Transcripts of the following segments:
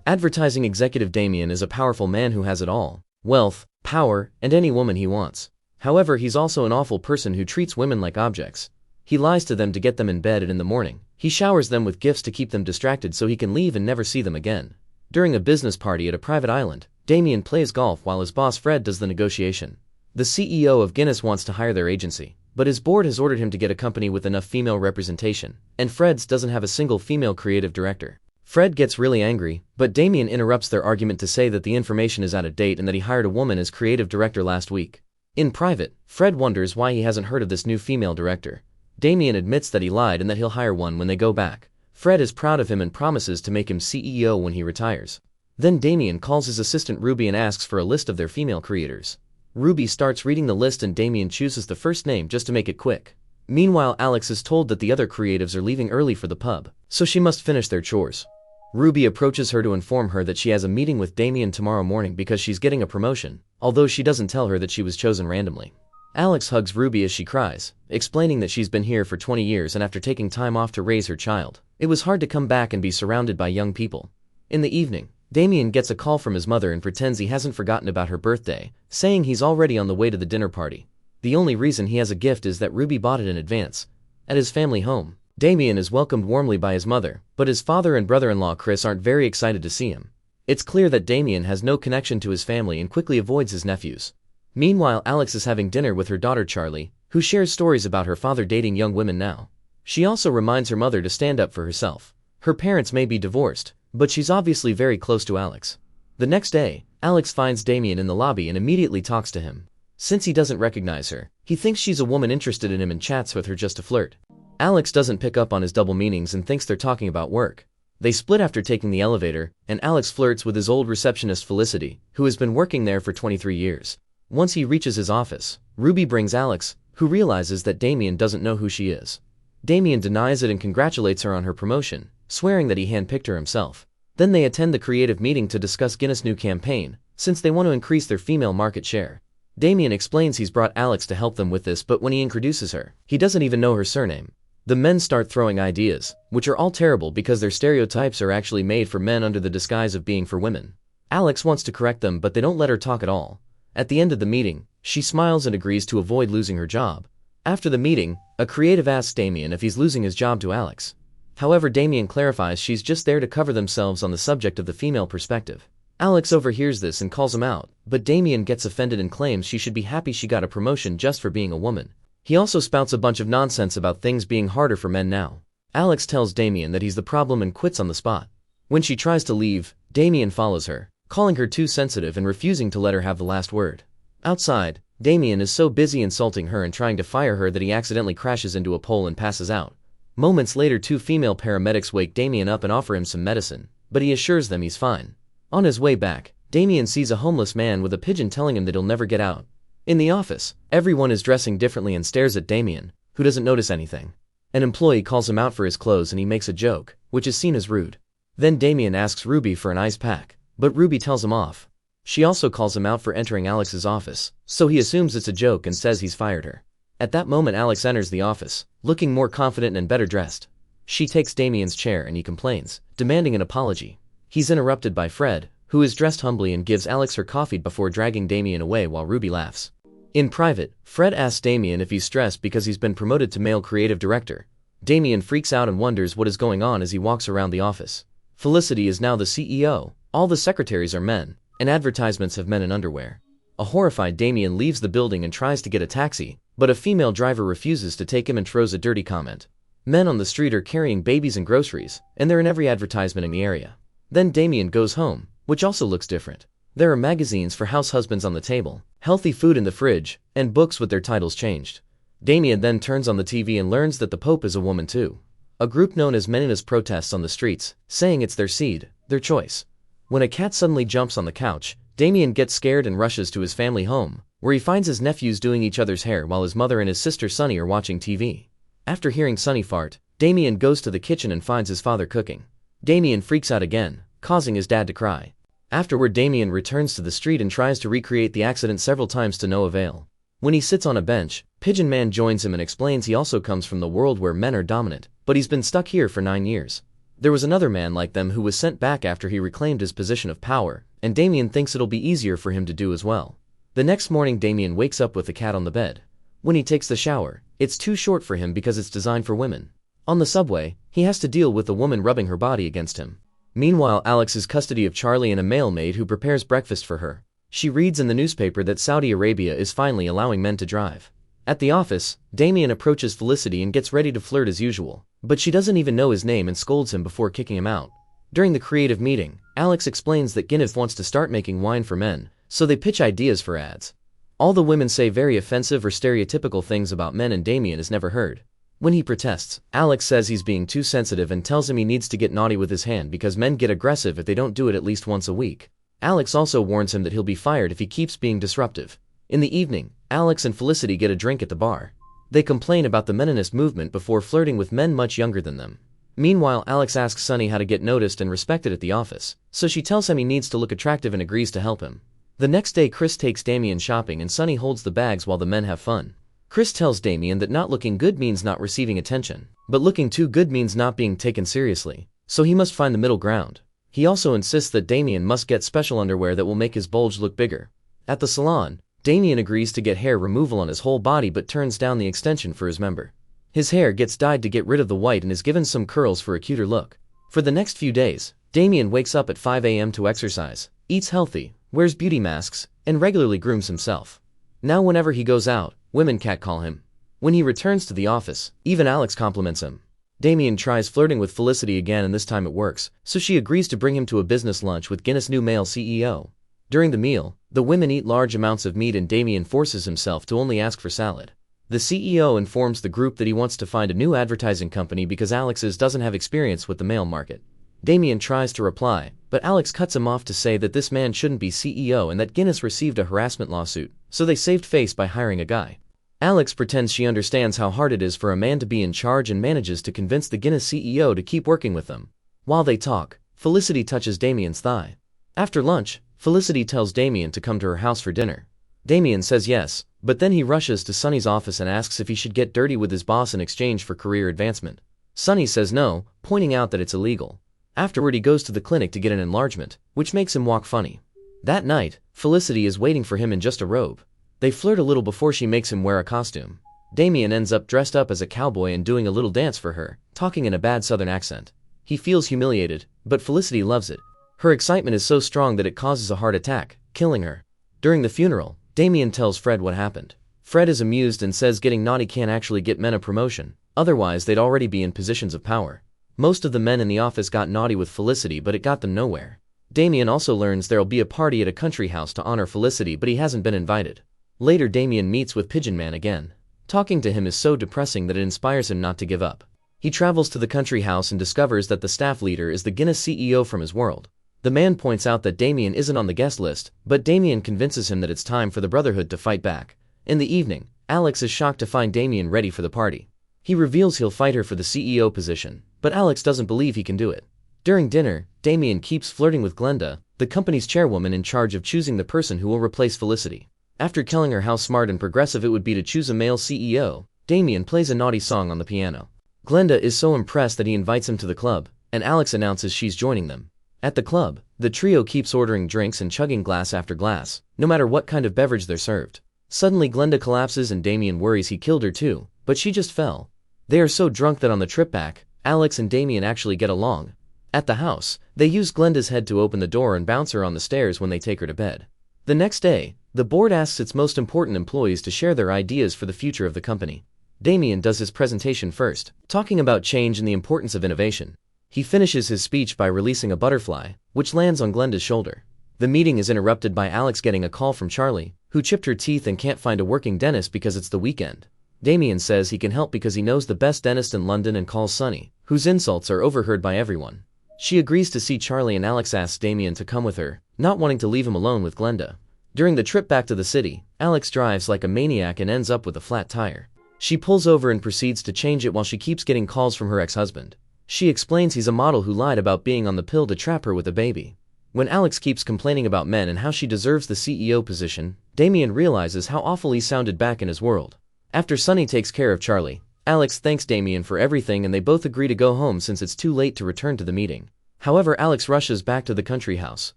Advertising executive Damien is a powerful man who has it all: wealth, power, and any woman he wants. However, he's also an awful person who treats women like objects. He lies to them to get them in bed, and in the morning, he showers them with gifts to keep them distracted so he can leave and never see them again. During a business party at a private island, Damien plays golf while his boss Fred does the negotiation. The CEO of Guinness wants to hire their agency, but his board has ordered him to get a company with enough female representation, and Fred's doesn't have a single female creative director. Fred gets really angry, but Damien interrupts their argument to say that the information is out of date and that he hired a woman as creative director last week. In private, Fred wonders why he hasn't heard of this new female director. Damien admits that he lied and that he'll hire one when they go back. Fred is proud of him and promises to make him CEO when he retires. Then Damien calls his assistant Ruby and asks for a list of their female creators. Ruby starts reading the list and Damien chooses the first name just to make it quick. Meanwhile, Alex is told that the other creatives are leaving early for the pub, so she must finish their chores. Ruby approaches her to inform her that she has a meeting with Damien tomorrow morning because she's getting a promotion, although she doesn't tell her that she was chosen randomly. Alex hugs Ruby as she cries, explaining that she's been here for 20 years and after taking time off to raise her child, it was hard to come back and be surrounded by young people. In the evening, Damien gets a call from his mother and pretends he hasn't forgotten about her birthday, saying he's already on the way to the dinner party. The only reason he has a gift is that Ruby bought it in advance. At his family home, Damien is welcomed warmly by his mother, but his father and brother-in-law Chris aren't very excited to see him. It's clear that Damien has no connection to his family and quickly avoids his nephews. Meanwhile, Alex is having dinner with her daughter Charlie, who shares stories about her father dating young women now. She also reminds her mother to stand up for herself. Her parents may be divorced, but she's obviously very close to Alex. The next day, Alex finds Damien in the lobby and immediately talks to him. Since he doesn't recognize her, he thinks she's a woman interested in him and chats with her just to flirt. Alex doesn't pick up on his double meanings and thinks they're talking about work. They split after taking the elevator, and Alex flirts with his old receptionist Felicity, who has been working there for 23 years. Once he reaches his office, Ruby brings Alex, who realizes that Damien doesn't know who she is. Damien denies it and congratulates her on her promotion, swearing that he handpicked her himself. Then they attend the creative meeting to discuss Guinness' new campaign, since they want to increase their female market share. Damien explains he's brought Alex to help them with this, but when he introduces her, he doesn't even know her surname. The men start throwing ideas, which are all terrible because their stereotypes are actually made for men under the disguise of being for women. Alex wants to correct them, but they don't let her talk at all. At the end of the meeting, she smiles and agrees to avoid losing her job. After the meeting, a creative asks Damien if he's losing his job to Alex. However, Damien clarifies she's just there to cover themselves on the subject of the female perspective. Alex overhears this and calls him out, but Damien gets offended and claims she should be happy she got a promotion just for being a woman. He also spouts a bunch of nonsense about things being harder for men now. Alex tells Damien that he's the problem and quits on the spot. When she tries to leave, Damien follows her, calling her too sensitive and refusing to let her have the last word. Outside, Damien is so busy insulting her and trying to fire her that he accidentally crashes into a pole and passes out. Moments later, two female paramedics wake Damien up and offer him some medicine, but he assures them he's fine. On his way back, Damien sees a homeless man with a pigeon telling him that he'll never get out. In the office, everyone is dressing differently and stares at Damien, who doesn't notice anything. An employee calls him out for his clothes and he makes a joke, which is seen as rude. Then Damien asks Ruby for an ice pack, but Ruby tells him off. She also calls him out for entering Alex's office, so he assumes it's a joke and says he's fired her. At that moment, Alex enters the office, looking more confident and better dressed. She takes Damien's chair and he complains, demanding an apology. He's interrupted by Fred, who is dressed humbly and gives Alex her coffee before dragging Damien away while Ruby laughs. In private, Fred asks Damien if he's stressed because he's been promoted to male creative director. Damien freaks out and wonders what is going on as he walks around the office. Felicity is now the CEO, all the secretaries are men, and advertisements have men in underwear. A horrified Damien leaves the building and tries to get a taxi, but a female driver refuses to take him and throws a dirty comment. Men on the street are carrying babies and groceries, and they're in every advertisement in the area. Then Damien goes home, which also looks different. There are magazines for house husbands on the table, healthy food in the fridge, and books with their titles changed. Damien then turns on the TV and learns that the Pope is a woman too. A group known as Meninas protests on the streets, saying it's their seed, their choice. When a cat suddenly jumps on the couch, Damien gets scared and rushes to his family home, where he finds his nephews doing each other's hair while his mother and his sister Sunny are watching TV. After hearing Sunny fart, Damien goes to the kitchen and finds his father cooking. Damien freaks out again, causing his dad to cry. Afterward, Damien returns to the street and tries to recreate the accident several times to no avail. When he sits on a bench, Pigeon Man joins him and explains he also comes from the world where men are dominant, but he's been stuck here for 9 years. There was another man like them who was sent back after he reclaimed his position of power, and Damien thinks it'll be easier for him to do as well. The next morning Damien wakes up with the cat on the bed. When he takes the shower, it's too short for him because it's designed for women. On the subway, he has to deal with a woman rubbing her body against him. Meanwhile, Alex has custody of Charlie and a male maid who prepares breakfast for her. She reads in the newspaper that Saudi Arabia is finally allowing men to drive. At the office, Damien approaches Felicity and gets ready to flirt as usual, but she doesn't even know his name and scolds him before kicking him out. During the creative meeting, Alex explains that Gwyneth wants to start making wine for men, so they pitch ideas for ads. All the women say very offensive or stereotypical things about men and Damien has never heard. When he protests, Alex says he's being too sensitive and tells him he needs to get naughty with his hand because men get aggressive if they don't do it at least once a week. Alex also warns him that he'll be fired if he keeps being disruptive. In the evening, Alex and Felicity get a drink at the bar. They complain about the meninist movement before flirting with men much younger than them. Meanwhile, Alex asks Sunny how to get noticed and respected at the office, so she tells him he needs to look attractive and agrees to help him. The next day Chris takes Damien shopping and Sunny holds the bags while the men have fun. Chris tells Damien that not looking good means not receiving attention, but looking too good means not being taken seriously, so he must find the middle ground. He also insists that Damien must get special underwear that will make his bulge look bigger. At the salon, Damien agrees to get hair removal on his whole body but turns down the extension for his member. His hair gets dyed to get rid of the white and is given some curls for a cuter look. For the next few days, Damien wakes up at 5 a.m. to exercise, eats healthy, wears beauty masks, and regularly grooms himself. Now whenever he goes out, women catcall him. When he returns to the office, even Alex compliments him. Damien tries flirting with Felicity again and this time it works, so she agrees to bring him to a business lunch with Guinness' new male CEO. During the meal, the women eat large amounts of meat and Damien forces himself to only ask for salad. The CEO informs the group that he wants to find a new advertising company because Alex's doesn't have experience with the male market. Damien tries to reply, but Alex cuts him off to say that this man shouldn't be CEO and that Guinness received a harassment lawsuit, so they saved face by hiring a guy. Alex pretends she understands how hard it is for a man to be in charge and manages to convince the Guinness CEO to keep working with them. While they talk, Felicity touches Damien's thigh. After lunch, Felicity tells Damien to come to her house for dinner. Damien says yes, but then he rushes to Sunny's office and asks if he should get dirty with his boss in exchange for career advancement. Sunny says no, pointing out that it's illegal. Afterward he goes to the clinic to get an enlargement, which makes him walk funny. That night, Felicity is waiting for him in just a robe. They flirt a little before she makes him wear a costume. Damien ends up dressed up as a cowboy and doing a little dance for her, talking in a bad southern accent. He feels humiliated, but Felicity loves it. Her excitement is so strong that it causes a heart attack, killing her. During the funeral, Damien tells Fred what happened. Fred is amused and says getting naughty can't actually get men a promotion, otherwise they'd already be in positions of power. Most of the men in the office got naughty with Felicity but it got them nowhere. Damien also learns there'll be a party at a country house to honor Felicity but he hasn't been invited. Later Damien meets with Pigeon Man again. Talking to him is so depressing that it inspires him not to give up. He travels to the country house and discovers that the staff leader is the Guinness CEO from his world. The man points out that Damien isn't on the guest list, but Damien convinces him that it's time for the Brotherhood to fight back. In the evening, Alex is shocked to find Damien ready for the party. He reveals he'll fight her for the CEO position, but Alex doesn't believe he can do it. During dinner, Damien keeps flirting with Glenda, the company's chairwoman in charge of choosing the person who will replace Felicity. After telling her how smart and progressive it would be to choose a male CEO, Damien plays a naughty song on the piano. Glenda is so impressed that he invites him to the club, and Alex announces she's joining them. At the club, the trio keeps ordering drinks and chugging glass after glass, no matter what kind of beverage they're served. Suddenly Glenda collapses and Damien worries he killed her too, but she just fell. They are so drunk that on the trip back, Alex and Damien actually get along. At the house, they use Glenda's head to open the door and bounce her on the stairs when they take her to bed. The next day, the board asks its most important employees to share their ideas for the future of the company. Damien does his presentation first, talking about change and the importance of innovation. He finishes his speech by releasing a butterfly, which lands on Glenda's shoulder. The meeting is interrupted by Alex getting a call from Charlie, who chipped her teeth and can't find a working dentist because it's the weekend. Damien says he can help because he knows the best dentist in London and calls Sunny, whose insults are overheard by everyone. She agrees to see Charlie and Alex asks Damien to come with her, not wanting to leave him alone with Glenda. During the trip back to the city, Alex drives like a maniac and ends up with a flat tire. She pulls over and proceeds to change it while she keeps getting calls from her ex-husband. She explains he's a model who lied about being on the pill to trap her with a baby. When Alex keeps complaining about men and how she deserves the CEO position, Damien realizes how awful he sounded back in his world. After Sunny takes care of Charlie, Alex thanks Damien for everything and they both agree to go home since it's too late to return to the meeting. However, Alex rushes back to the country house,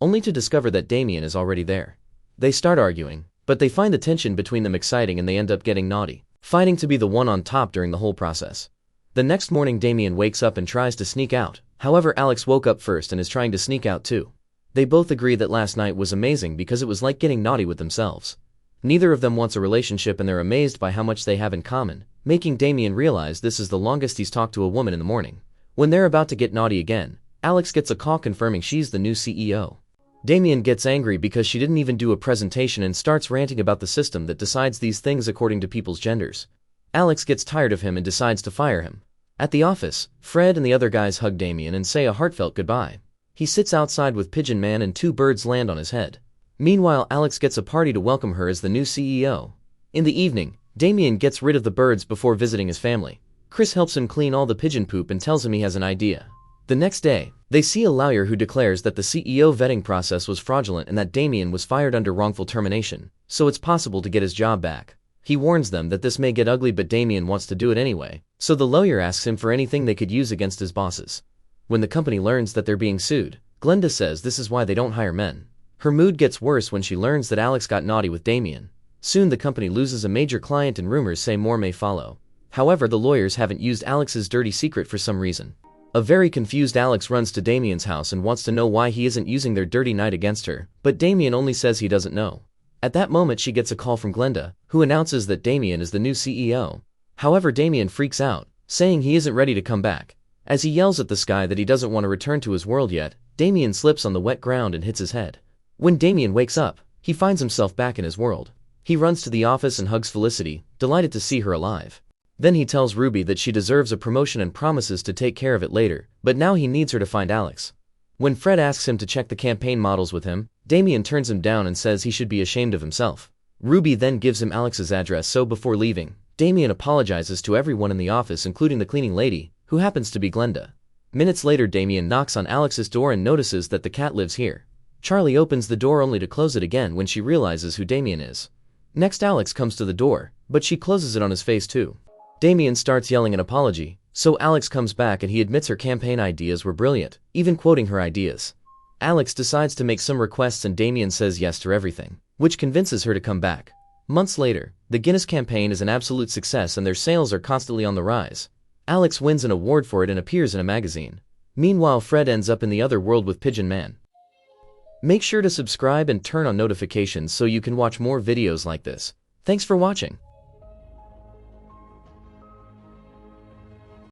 only to discover that Damien is already there. They start arguing, but they find the tension between them exciting and they end up getting naughty, fighting to be the one on top during the whole process. The next morning Damien wakes up and tries to sneak out, however Alex woke up first and is trying to sneak out too. They both agree that last night was amazing because it was like getting naughty with themselves. Neither of them wants a relationship and they're amazed by how much they have in common, making Damien realize this is the longest he's talked to a woman in the morning. When they're about to get naughty again, Alex gets a call confirming she's the new CEO. Damien gets angry because she didn't even do a presentation and starts ranting about the system that decides these things according to people's genders. Alex gets tired of him and decides to fire him. At the office, Fred and the other guys hug Damien and say a heartfelt goodbye. He sits outside with Pigeon Man and two birds land on his head. Meanwhile, Alex gets a party to welcome her as the new CEO. In the evening, Damien gets rid of the birds before visiting his family. Chris helps him clean all the pigeon poop and tells him he has an idea. The next day, they see a lawyer who declares that the CEO vetting process was fraudulent and that Damien was fired under wrongful termination, so it's possible to get his job back. He warns them that this may get ugly but Damien wants to do it anyway, so the lawyer asks him for anything they could use against his bosses. When the company learns that they're being sued, Glenda says this is why they don't hire men. Her mood gets worse when she learns that Alex got naughty with Damien. Soon the company loses a major client and rumors say more may follow. However, the lawyers haven't used Alex's dirty secret for some reason. A very confused Alex runs to Damien's house and wants to know why he isn't using their dirty night against her, but Damien only says he doesn't know. At that moment she gets a call from Glenda, who announces that Damien is the new CEO. However, Damien freaks out, saying he isn't ready to come back. As he yells at the sky that he doesn't want to return to his world yet, Damien slips on the wet ground and hits his head. When Damien wakes up, he finds himself back in his world. He runs to the office and hugs Felicity, delighted to see her alive. Then he tells Ruby that she deserves a promotion and promises to take care of it later, but now he needs her to find Alex. When Fred asks him to check the campaign models with him, Damien turns him down and says he should be ashamed of himself. Ruby then gives him Alex's address, so before leaving, Damien apologizes to everyone in the office including the cleaning lady, who happens to be Glenda. Minutes later Damien knocks on Alex's door and notices that the cat lives here. Charlie opens the door only to close it again when she realizes who Damien is. Next Alex comes to the door, but she closes it on his face too. Damien starts yelling an apology, so Alex comes back and he admits her campaign ideas were brilliant, even quoting her ideas. Alex decides to make some requests and Damien says yes to everything, which convinces her to come back. Months later, the Guinness campaign is an absolute success and their sales are constantly on the rise. Alex wins an award for it and appears in a magazine. Meanwhile, Fred ends up in the other world with Pigeon Man. Make sure to subscribe and turn on notifications so you can watch more videos like this. Thanks for watching.